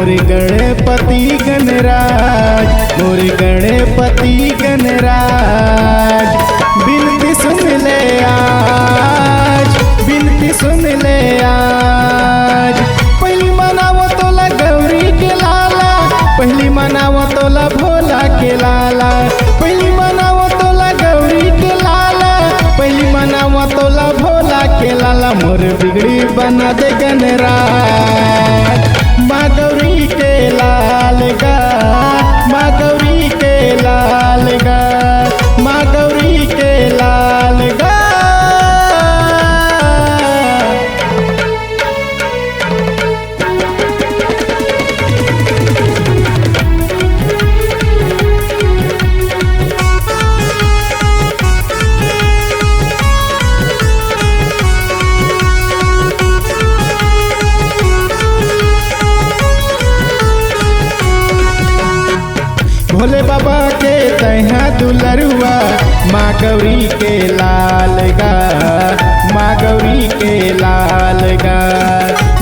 मोर गणपति गणराज, मोर गणपति गणराज। बिनती सुन ले आज, बिनती सुन ले आज। पहली मनावो तोला गौरी के लाला, पहली मनावो तोला भोला के लाला। पहली मनावो तोला गौरी के लाला, पहली मनावो तोला भोला के लाला। मोर बिगड़ी बना दे गणराज, माँ गौरी के लाल गा, माँ गौरी के लाल गा, माँ गौरी के लाल गा। भोले बाबा के तैहा दुलरुआ, माँ गौरी के लाल गा, माँ गौरी के लाल गा।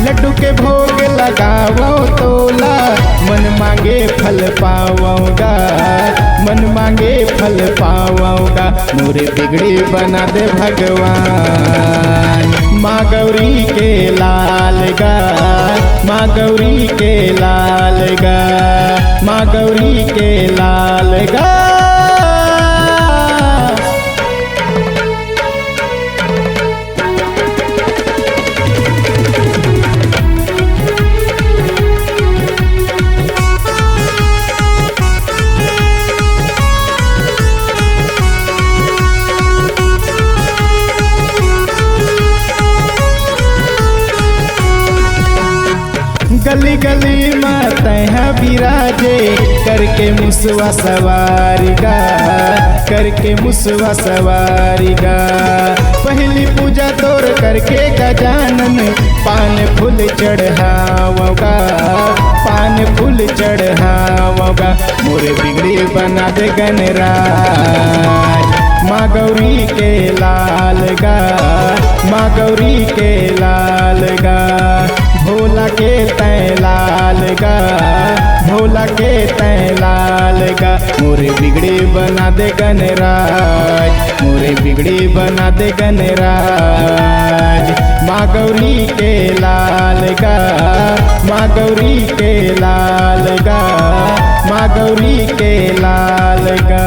लड्डू के भोग लगावो तोला, मन मांगे फल पावोगा, मन मांगे फल पावोगा। मोरे बिगड़ी बना दे भगवान, माँ गौरी के लाल गा, माँ गौरी के लाल गा, माँ गौरी के लाल गा। गली गली में तैहा बिराजे, करके मुसवा सवारी गा, करके मुसवा सवारी गा। पहली पूजा तोर करके गजानन, पान फूल चढ़ावोगा, पान फूल चढ़ावोगा। मोरे बिगड़ी बना दे गणराज, माँ गौरी के लाल गा, माँ गौरी के लाल गा। भोला के तै लाल गा, भोला के तै लाल गा। मोरे बिगड़ी बना दे गणराज, मोरे बिगड़ी बना दे गणराज। माँ गौरी के लाल गा, माँ गौरी के लाल गा, माँ गौरी के लाल गा।